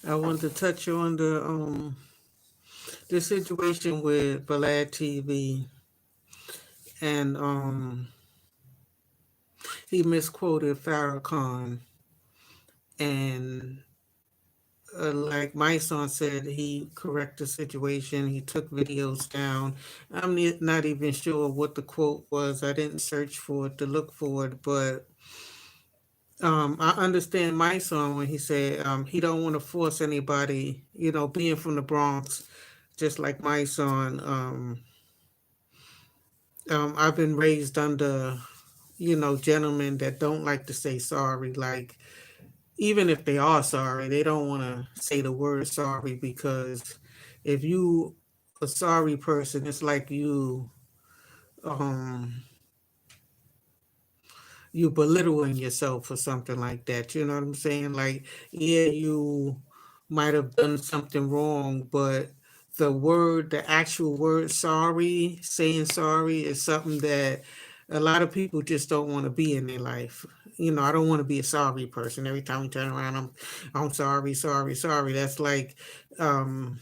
I want to touch on the situation with Vladtv, and he misquoted Farrakhan, and like Mysonne said, he corrected the situation. He took videos down. I'm not even sure what the quote was. I didn't search for it to look for it, but I understand Mysonne when he said he don't want to force anybody. Being from the Bronx, just like Mysonne, I've been raised under gentlemen that don't like to say sorry. Like, even if they are sorry, they don't want to say the word sorry, because if you a sorry person, it's like um you belittling yourself or something like that. You know what I'm saying? Like, yeah, you might have done something wrong, but the actual word sorry, saying sorry, is something that a lot of people just don't want to be in their life. I don't want to be a sorry person. Every time we turn around, I'm sorry, sorry, sorry. That's like, um,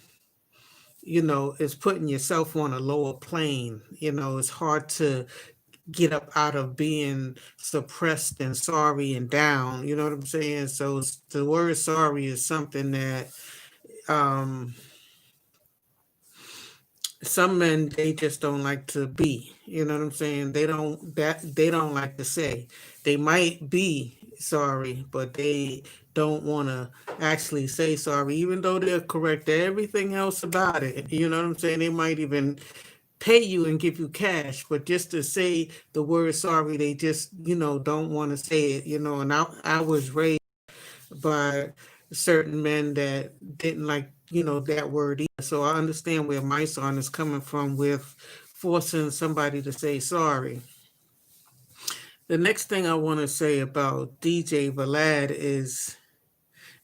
it's putting yourself on a lower plane. It's hard to get up out of being suppressed and sorry and down. You know what I'm saying? So the word sorry is something that um, some men, they just don't like to be. You know what I'm saying? They don't like to say. They might be sorry, but they don't want to actually say sorry, even though they'll correct everything else about it. You know what I'm saying? They might even pay you and give you cash, but just to say the word sorry, they just don't want to say it. And I was raised by certain men that didn't like that word either. So I understand where my son is coming from with forcing somebody to say sorry. The next thing I want to say about DJ Vlad is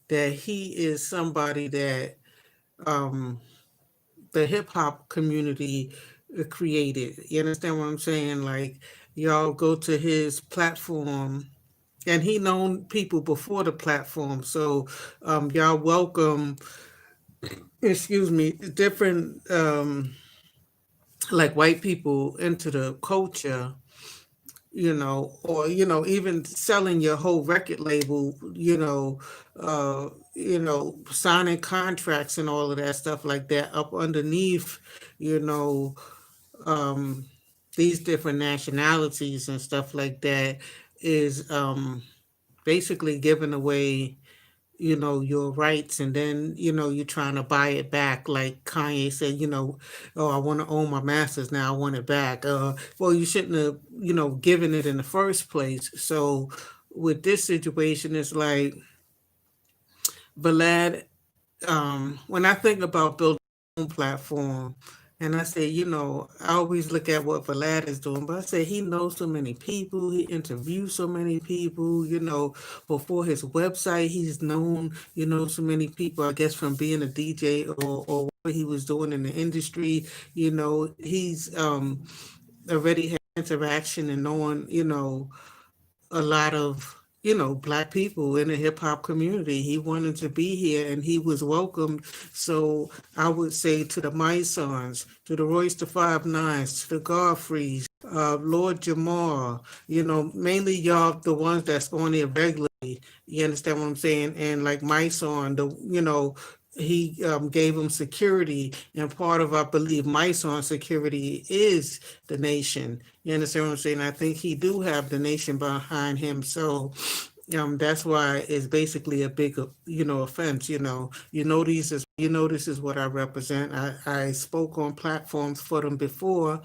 that he is somebody that um, the hip hop community created. You understand what I'm saying? Like, y'all go to his platform, and he known people before the platform. So y'all welcome, excuse me, different like white people into the culture, or even selling your whole record label, signing contracts and all of that stuff like that up underneath, you know, um, these different nationalities and stuff like that, is basically giving away your rights, and then you're trying to buy it back, like Kanye said, oh, I want to own my masters now, I want it back. Well, you shouldn't have given it in the first place. So with this situation, it's like Vlad, when I think about building my own platform, and I say, I always look at what Vlad is doing, but I say he knows so many people, he interviews so many people, before his website, he's known, so many people, I guess from being a DJ, or what he was doing in the industry. He's already had interaction and knowing, a lot of black people in the hip hop community. He wanted to be here and he was welcomed. So I would say to the Mysons, to the Royce the 5 9s, to the Godfreys, Lord Jamar, mainly y'all the ones that's on there regularly. You understand what I'm saying? And like Mysonne, he gave him security, and part of, I believe, Mysonne's security is the nation. You understand what I'm saying? I think he do have the nation behind him. So that's why it's basically a big, offense. This is what I represent. I spoke on platforms for them before.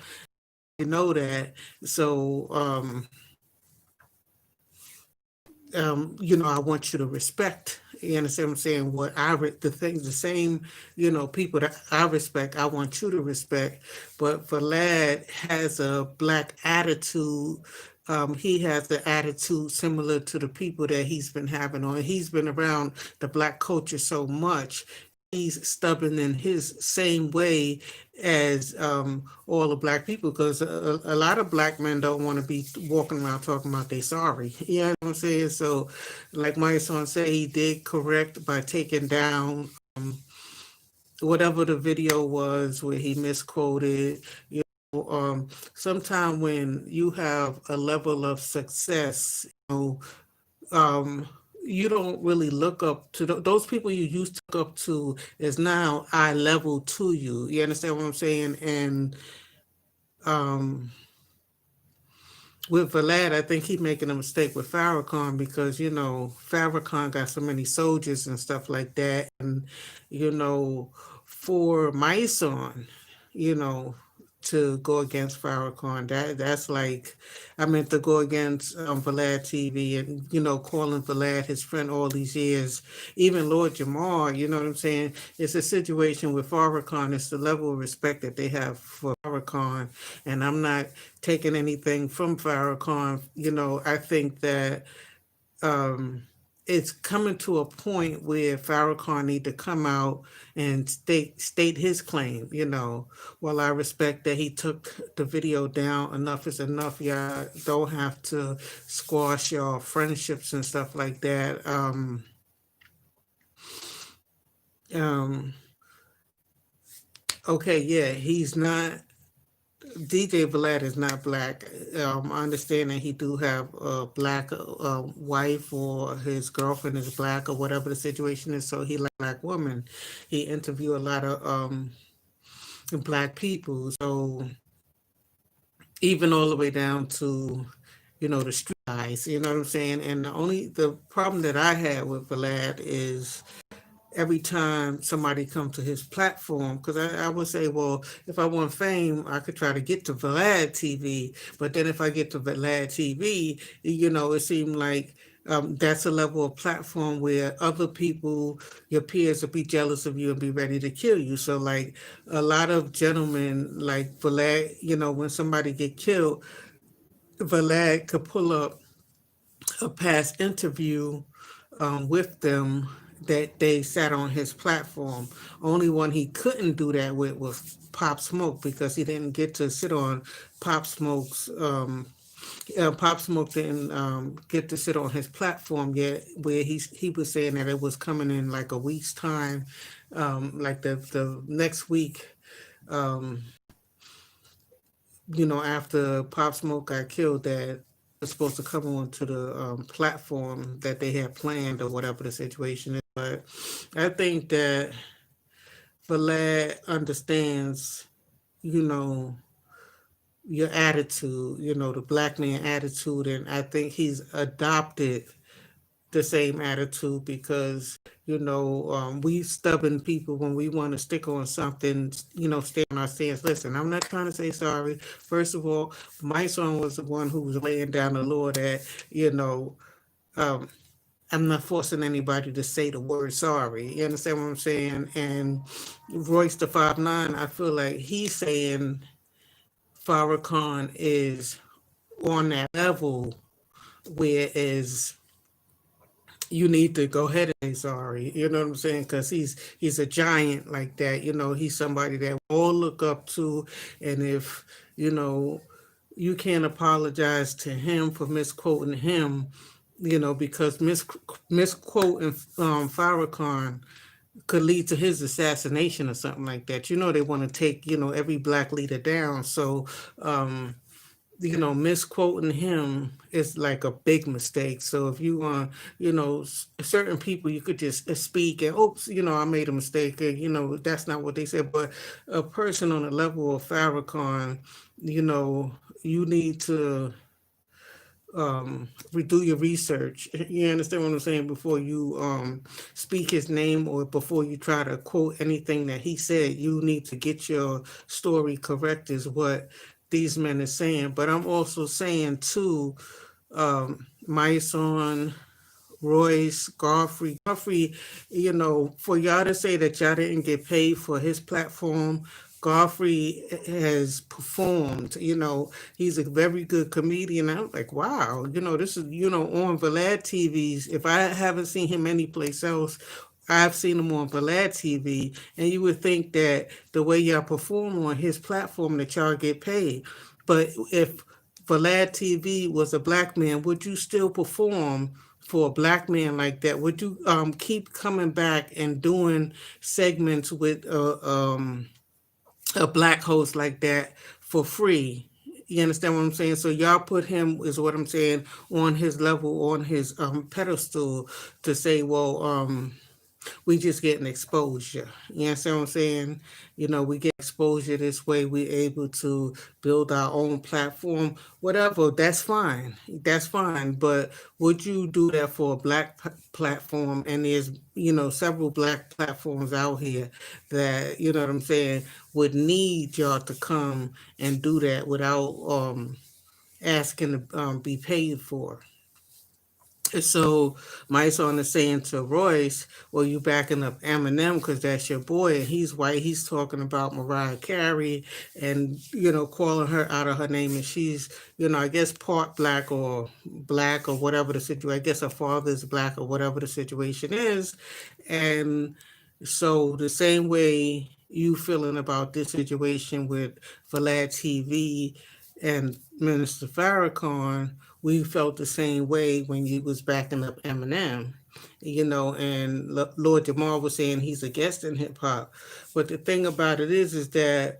That. So I want you to respect. You understand what I'm saying? The same, people that I respect, I want you to respect. But Vlad has a black attitude. He has the attitude similar to the people that he's been having on. He's been around the black culture so much. he's stubborn in his same way as all the black people, because a lot of black men don't want to be walking around talking about they sorry. You know what I'm saying? So, like my son said, he did correct by taking down whatever the video was where he misquoted. You know, sometime when you have a level of success, um, you don't really look up to those people you used to look up to is now eye level to you. You understand what I'm saying? And um, with Vlad, I think he's making a mistake with Farrakhan, because Farrakhan got so many soldiers and stuff like that, and you know, for Mysonne, you know, to go against Farrakhan, that's like, I meant to go against Vladtv, and calling Vlad his friend all these years, even Lord Jamar. You know what I'm saying? It's a situation with Farrakhan. It's the level of respect that they have for Farrakhan, and I'm not taking anything from Farrakhan. I think that um, it's coming to a point where Farrakhan need to come out and state his claim. While I respect that he took the video down, enough is enough. Y'all don't have to squash your friendships and stuff like that. Um, okay, yeah, he's not. DJ Vlad is not black. I understand that he do have a black wife, or his girlfriend is black, or whatever the situation is. So he like black woman. He interviewed a lot of black people. So even all the way down to the street guys. You know what I'm saying? And the problem that I had with Vlad is every time somebody comes to his platform, because I would say, well, if I want fame, I could try to get to Vladtv, but then if I get to Vladtv, it seemed like that's a level of platform where other people, your peers, will be jealous of you and be ready to kill you. So, like a lot of gentlemen, like Vlad, when somebody get killed, Vlad could pull up a past interview with them that they sat on his platform. Only one he couldn't do that with was Pop Smoke, because he didn't get to sit on Pop Smoke's. Pop Smoke didn't get to sit on his platform yet, where he was saying that it was coming in like a week's time, like the next week. Um, after Pop Smoke got killed, that was supposed to come onto the platform that they had planned, or whatever the situation is. But I think that Vlad understands, you know, your attitude, the black man attitude, and I think he's adopted the same attitude, because we stubborn people, when we want to stick on something, stay on our stance. Listen, I'm not trying to say sorry. First of all, my son was the one who was laying down the law that um, I'm not forcing anybody to say the word sorry. You understand what I'm saying? And Royce the 5'9", I feel like he's saying Farrakhan is on that level, whereas you need to go ahead and say sorry. You know what I'm saying? Because he's a giant like that. He's somebody that we all look up to, and if you can't apologize to him for misquoting him, because misquoting Farrakhan could lead to his assassination or something like that. They want to take every black leader down. So misquoting him is like a big mistake. So if you want, certain people, you could just speak and, oops, I made a mistake. That's not what they said. But a person on the level of Farrakhan, you need to redo your research. You understand what I'm saying? Before you speak his name, or before you try to quote anything that he said, you need to get your story correct, is what these men are saying. But I'm also saying too, Mysonne, Royce, Godfrey, for y'all to say that y'all didn't get paid for his platform, Godfrey has performed. He's a very good comedian. I'm like, wow, this is, on Vladtv's. If I haven't seen him anyplace else, I've seen him on Vladtv, and you would think that the way y'all perform on his platform that y'all get paid. But if Vladtv was a black man, would you still perform for a black man like that? Would you keep coming back and doing segments with a black host like that for free? You understand what I'm saying? So y'all put him, is what I'm saying, on his level, on his pedestal, to say, well, we just getting exposure. You understand what I'm saying? We get exposure this way. We able to build our own platform, whatever. That's fine. That's fine. But would you do that for a black platform? And there's several black platforms out here that what I'm saying would need y'all to come and do that without asking to be paid for. So Mysonne is saying to Royce, well, you backing up Eminem because that's your boy, and he's white. He's talking about Mariah Carey and, calling her out of her name. And she's, I guess part black or whatever the situation. I guess her father's black or whatever the situation is. And so the same way you feeling about this situation with Vlad TV and Minister Farrakhan, we felt the same way when you was backing up Eminem, and Lord Jamar was saying he's a guest in hip hop. But the thing about it is that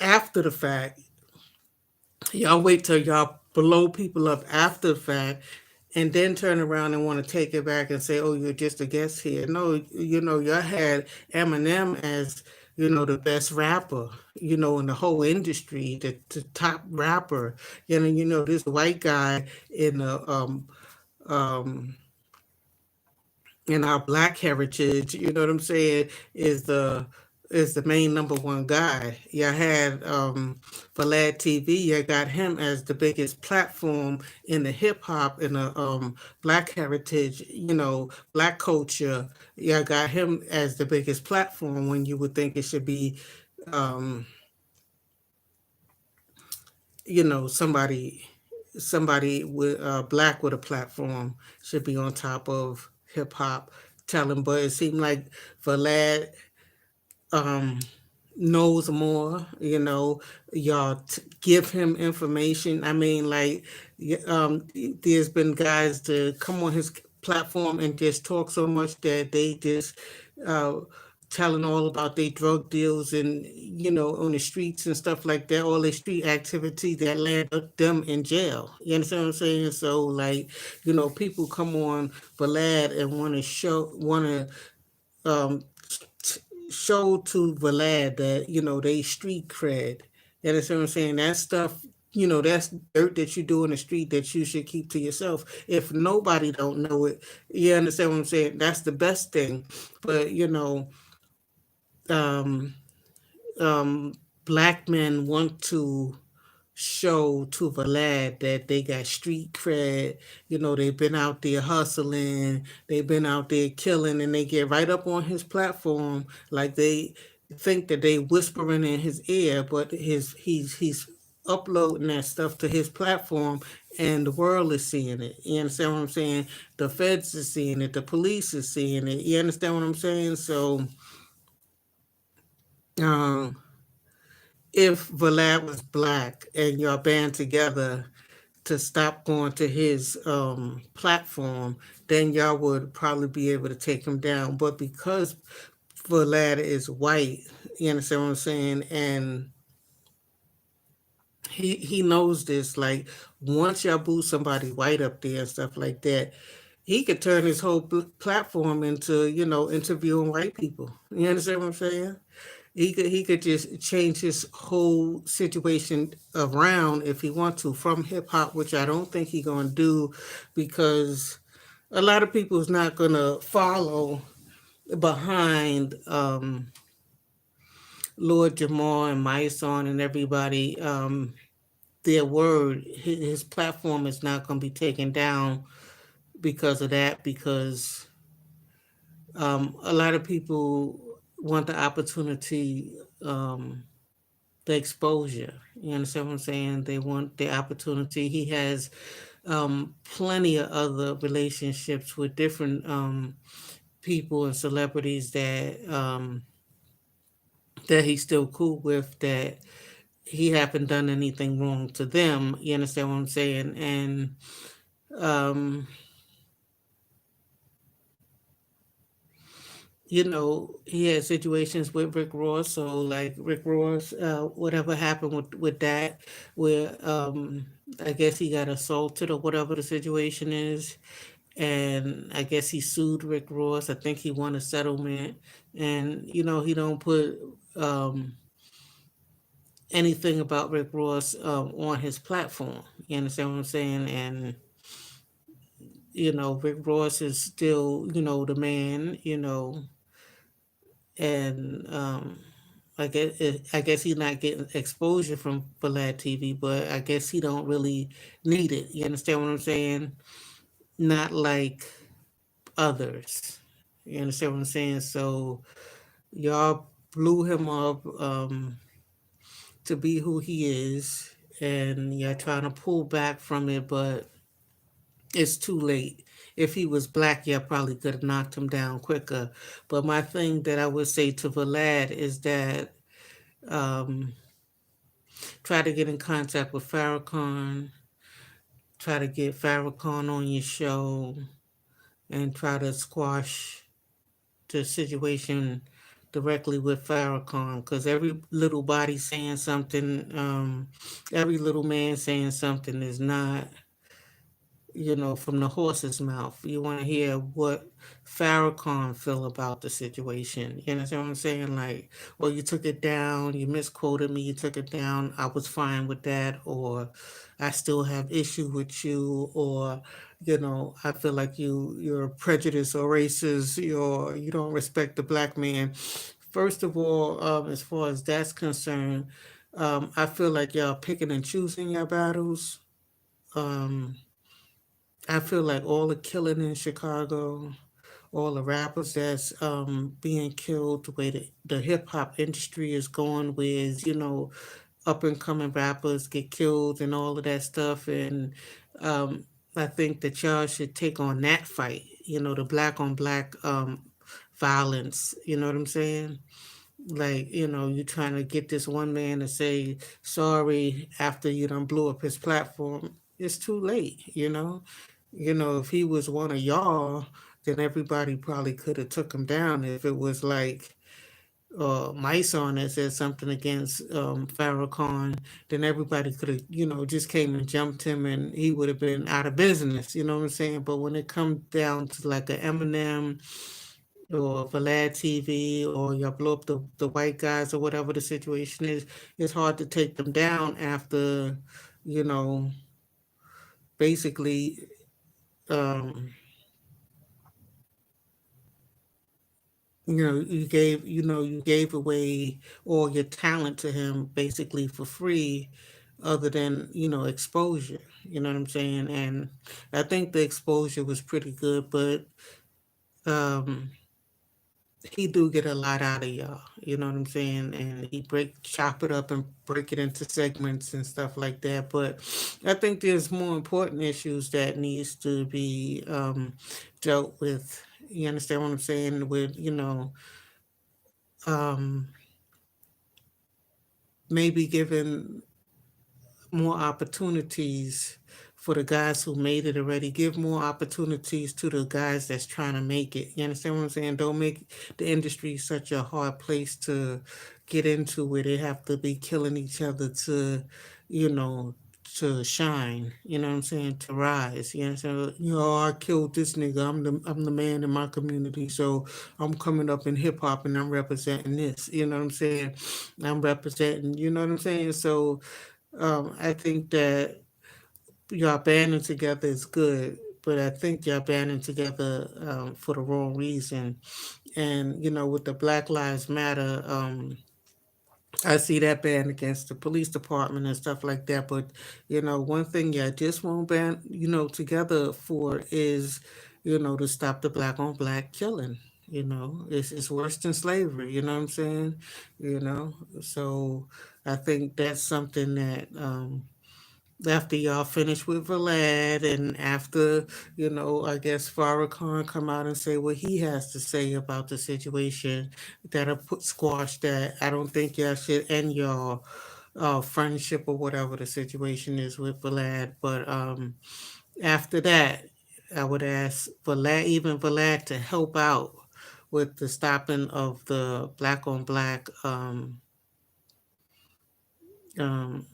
after the fact, y'all wait till y'all blow people up after the fact and then turn around and want to take it back and say, oh, you're just a guest here. No, y'all had Eminem as, the best rapper, in the whole industry, the top rapper. This white guy in the um in our black heritage, what I'm saying, is the main number one guy. You had Vlad TV, you got him as the biggest platform in the hip hop in the black heritage, black culture. You got him as the biggest platform when you would think it should be um, somebody with black with a platform should be on top of hip hop telling, but it seemed like Vlad um, knows more. Y'all give him information. I mean, like, there's been guys to come on his platform and just talk so much that they just uh, telling all about their drug deals and on the streets and stuff like that, all their street activity that land them in jail. You understand what I'm saying? So, like, people come on Vlad and um, show to Vlad that they street cred. You understand what I'm saying? That stuff, that's dirt that you do in the street that you should keep to yourself. If nobody don't know it, you understand what I'm saying? That's the best thing. But um, um, black men want to show to Vlad that they got street cred. They've been out there hustling, they've been out there killing, and they get right up on his platform like they think that they whispering in his ear, but he's uploading that stuff to his platform, and the world is seeing it. You understand what I'm saying? The feds are seeing it, the police is seeing it. You understand what I'm saying? So um if Vlad was black and y'all band together to stop going to his platform, then y'all would probably be able to take him down. But because Vlad is white, you understand what I'm saying? And he knows this. Like, once y'all boo somebody white up there and stuff like that, he could turn his whole platform into, interviewing white people. You understand what I'm saying? He could just change his whole situation around if he want to from hip hop, which I don't think he's gonna do, because a lot of people is not gonna follow behind Lord Jamar and Mysonne and everybody. Their word, his platform is not gonna be taken down because of that. Because a lot of people want the opportunity. The exposure. You understand what I'm saying? They want the opportunity. He has plenty of other relationships with different people and celebrities that he's still cool with, that he haven't done anything wrong to them. You understand what I'm saying? And um, he had situations with Rick Ross. So like Rick Ross, whatever happened with that, where I guess he got assaulted or whatever the situation is, and I guess he sued Rick Ross. I think he won a settlement, and he don't put um, anything about Rick Ross on his platform. You understand what I'm saying? And Rick Ross is still the man. And I guess he's not getting exposure from Vladtv, but I guess he don't really need it. You understand what I'm saying? Not like others. You understand what I'm saying? So y'all blew him up to be who he is, and you're trying to pull back from it, but it's too late. If he was black, you probably could have knocked him down quicker. But my thing that I would say to Vlad is that um, try to get in contact with Farrakhan, try to get Farrakhan on your show, and try to squash the situation directly with Farrakhan, because every little body saying something, every little man saying something is not from the horse's mouth. You want to hear what Farrakhan feel about the situation. You understand what I'm saying? Like, well, you took it down, you misquoted me, you took it down, I was fine with that, or I still have issue with you, or I feel like you're prejudiced or racist, or you don't respect the black man. First of all, as far as that's concerned, I feel like y'all picking and choosing your battles. Um, I feel like all the killing in Chicago, all the rappers that's being killed, the way the hip hop industry is going with, up and coming rappers get killed and all of that stuff. And I think that y'all should take on that fight, the black on black violence. You know what I'm saying? Like, you trying to get this one man to say sorry after you done blew up his platform. It's too late. If he was one of y'all, then everybody probably could have took him down. If it was like Mysonne that said something against Farrakhan, then everybody could have, just came and jumped him, and he would have been out of business. You know what I'm saying? But when it comes down to like a Eminem or Vladtv, or y'all blow up the white guys, or whatever the situation is, it's hard to take them down after, you know, basically, um, you gave away all your talent to him basically for free, other than, exposure. You know what I'm saying? And I think the exposure was pretty good, but um, he do get a lot out of y'all. You know what I'm saying? And he chop it up and break it into segments and stuff like that. But I think there's more important issues that needs to be dealt with. You understand what I'm saying? With um, maybe giving more opportunities for the guys who made it already. Give more opportunities to the guys that's trying to make it. You understand what I'm saying? Don't make the industry such a hard place to get into, where they have to be killing each other you know, to shine. You know what I'm saying? To rise. You know what I'm saying? I killed this nigga. I'm the man in my community, so I'm coming up in hip hop and I'm representing this. You know what I'm saying? I'm representing. You know what I'm saying? So I think that y'all banding together is good, but I think y'all banding together for the wrong reason. And with the Black Lives Matter, I see that band against the police department and stuff like that. But one thing y'all just won't band together for is to stop the black on black killing. It's worse than slavery. You know what I'm saying? So I think that's something that after y'all finish with Vlad, and after, I guess Farrakhan come out and say what he has to say about the situation, that'll put squash that. I don't think y'all should end your friendship or whatever the situation is with Vlad. But after that, I would ask Vlad, even Vlad, to help out with the stopping of the um,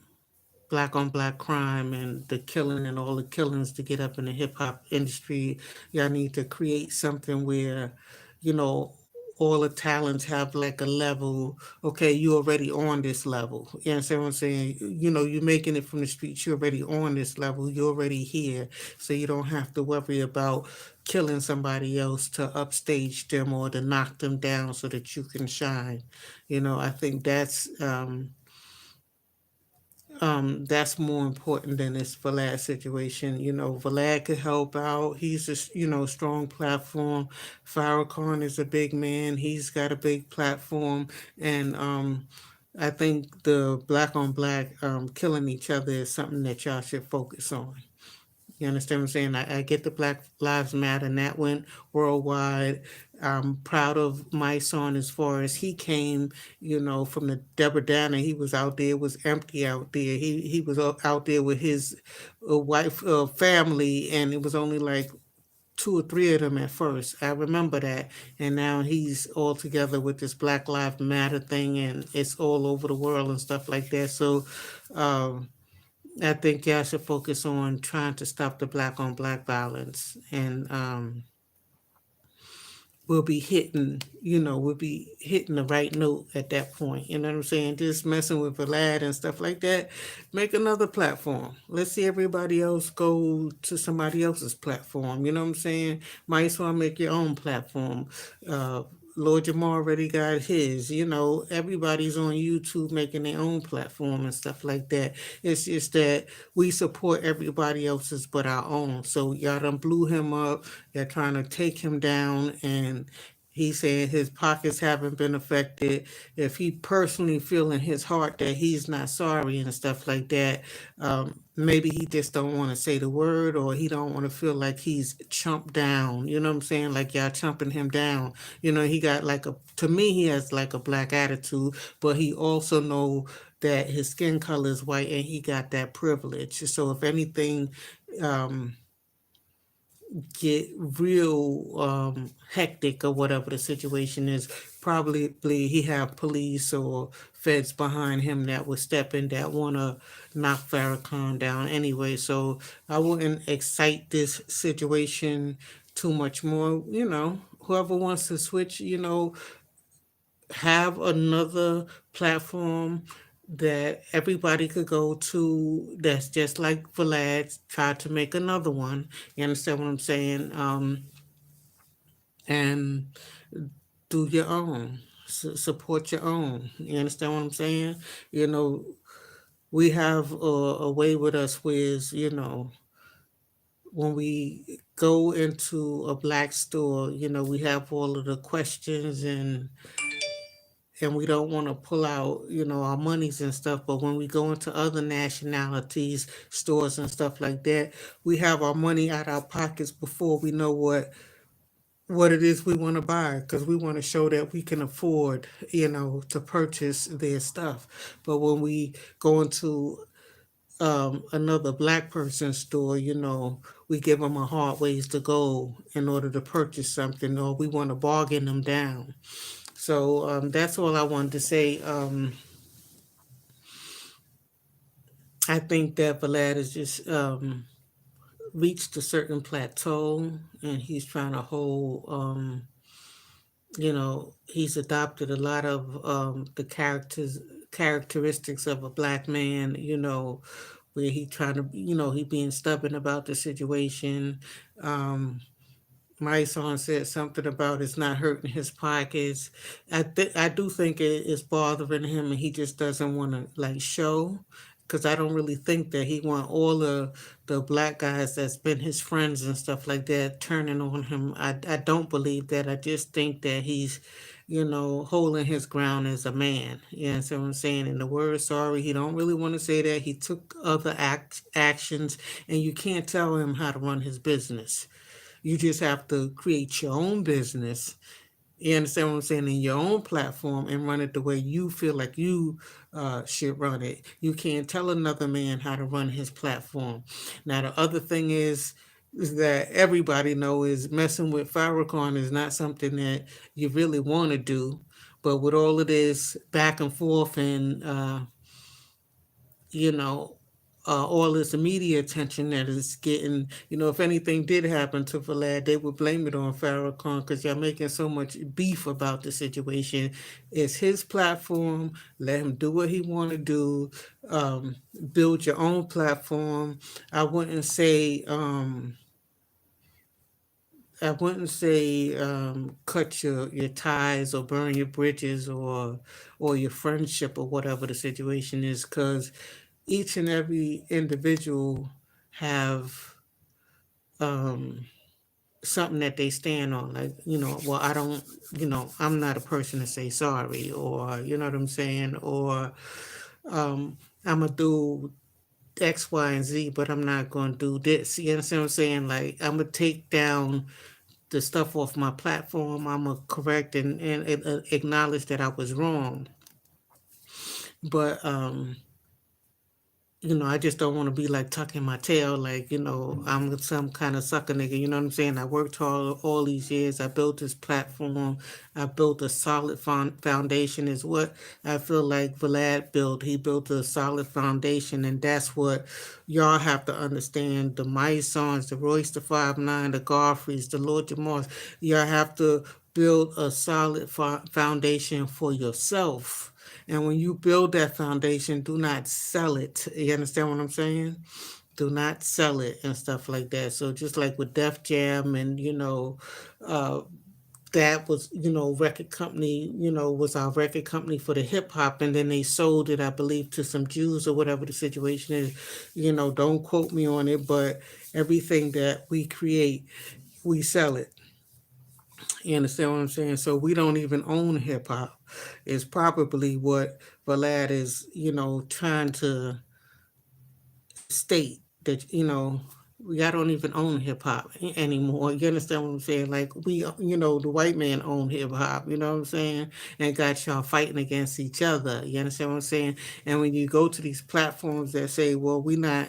black on black crime and the killing and all the killings to get up in the hip hop industry. Y'all need to create something where, you know, all the talents have like a level. Okay, you already on this level. You understand what I'm saying? You're making it from the streets. You're already on this level. You're already here. So you don't have to worry about killing somebody else to upstage them or to knock them down so that you can shine. I think that's more important than this Vlad situation. Vlad could help out. He's a strong platform. Farrakhan is a big man. He's got a big platform, and I think the black on black killing each other is something that y'all should focus on. You understand what I'm saying? I get the Black Lives Matter, and that went worldwide. I'm proud of Mysonne as far as he came, from the Deborah Downer. He was out there, it was empty out there. He was out there with his wife, family, and it was only like two or three of them at first. I remember that. And now he's all together with this Black Lives Matter thing, and it's all over the world and stuff like that. So, um, I think y'all should focus on trying to stop the black on black violence, and we'll be hitting the right note at that point. You know what I'm saying? Just messing with Vlad and stuff like that. Make another platform. Let's see everybody else go to somebody else's platform. You know what I'm saying? Might as well make your own platform. Uh, Lord Jamar already got his. Everybody's on YouTube making their own platform and stuff like that. It's just that we support everybody else's but our own. So y'all done blew him up. They're trying to take him down, and he said his pockets haven't been affected. If he personally feel in his heart that he's not sorry and stuff like that, maybe he just don't want to say the word, or he don't want to feel like he's chumped down. You know what I'm saying? Like y'all chumping him down. He got to me, he has like a black attitude, but he also know that his skin color is white and he got that privilege. So if anything, um, get real hectic or whatever the situation is, probably he have police or feds behind him that would step in, that want to knock Farrakhan down anyway. So I wouldn't excite this situation too much more. Whoever wants to switch, have another platform that everybody could go to, that's just like Vlad. Try to make another one. You understand what I'm saying? And do your own. Support your own. You understand what I'm saying? You know, we have a way with us where, when we go into a black store, we have all of the questions, and we don't want to pull out, our monies and stuff. But when we go into other nationalities, stores and stuff like that, we have our money out our pockets before we know what it is we want to buy, because we want to show that we can afford, to purchase their stuff. But when we go into another black person's store, we give them a hard ways to go in order to purchase something, or we want to bargain them down. So that's all I wanted to say. I think that Vlad has just reached a certain plateau, and he's trying to hold. He's adopted a lot of the characteristics of a black man. Where he trying to, he being stubborn about the situation. Um, My son said something about it's not hurting his pockets. I do think it's bothering him, and he just doesn't want to like show. Because I don't really think that he want all the black guys that's been his friends and stuff like that turning on him. I don't believe that. I just think that he's holding his ground as a man. You know what I'm saying? And the word sorry, he don't really want to say that. He took other actions, and you can't tell him how to run his business. You just have to create your own business. You understand what I'm saying? In your own platform and run it the way you feel like you should run it. You can't tell another man how to run his platform. Now, the other thing is that everybody know is messing with Farrakhan is not something that you really want to do. But with all of this back and forth and you know, all this media attention that is getting, if anything did happen to Vlad, they would blame it on Farrakhan because y'all making so much beef about the situation. It's his platform. Let him do what he want to do. Um, Build your own platform. I wouldn't say. Cut your ties or burn your bridges or your friendship or whatever the situation is, because each and every individual have um, something that they stand on. Like, well, I don't, I'm not a person to say sorry, or, you know what I'm saying? Or I'm going to do X, Y, and Z, but I'm not going to do this. You understand what I'm saying? Like, I'm going to take down the stuff off my platform. I'm going to correct and acknowledge that I was wrong. But, I just don't want to be like tucking my tail, like, I'm some kind of sucker nigga, you know what I'm saying? I worked hard all these years. I built this platform. I built a solid foundation, is what I feel like Vlad built. He built a solid foundation, and that's what y'all have to understand. The Mysonnes, the Royce, the 5'9", the Godfreys, the Lord Jamars, y'all have to build a solid foundation for yourself. And when you build that foundation, do not sell it. You understand what I'm saying? Do not sell it and stuff like that. So just like with Def Jam and, uh, that was, record company, was our record company for the hip hop, and then they sold it, I believe, to some Jews or whatever the situation is. Don't quote me on it, but everything that we create, we sell it. You understand what I'm saying? So we don't even own hip hop. Is probably what Vlad is, trying to state, that, we I don't even own hip hop anymore. You understand what I'm saying? Like, we, the white man own hip hop, you know what I'm saying? And got y'all fighting against each other. You understand what I'm saying? And when you go to these platforms that say, well, we not,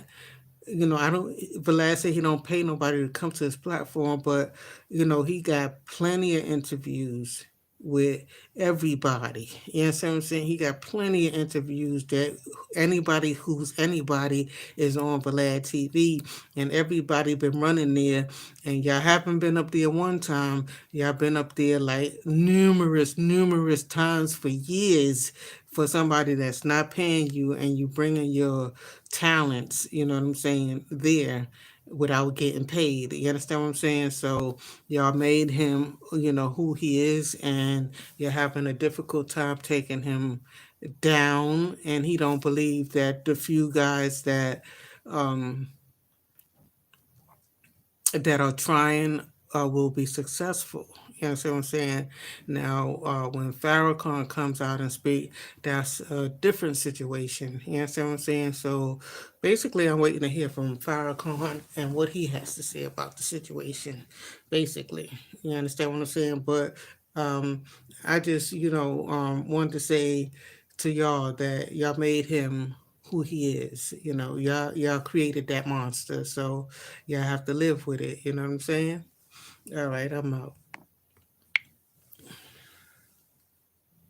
I don't. Vlad said he don't pay nobody to come to his platform, but he got plenty of interviews with everybody. You know what I'm saying? He got plenty of interviews that anybody who's anybody is on Vlad TV, and everybody been running there. And y'all haven't been up there one time. Y'all been up there like numerous times for years, for somebody that's not paying you, and you bringing your talents, you know what I'm saying, there without getting paid. You understand what I'm saying? So y'all made him, who he is, and you're having a difficult time taking him down. And he don't believe that the few guys um, that are trying will be successful. You know what I'm saying? Now, when Farrakhan comes out and speak, that's a different situation. You know what I'm saying? So basically, I'm waiting to hear from Farrakhan and what he has to say about the situation. Basically, you understand what I'm saying? But um, I just, wanted to say to y'all that y'all made him who he is. Y'all created that monster, so y'all have to live with it. You know what I'm saying? All right, I'm out.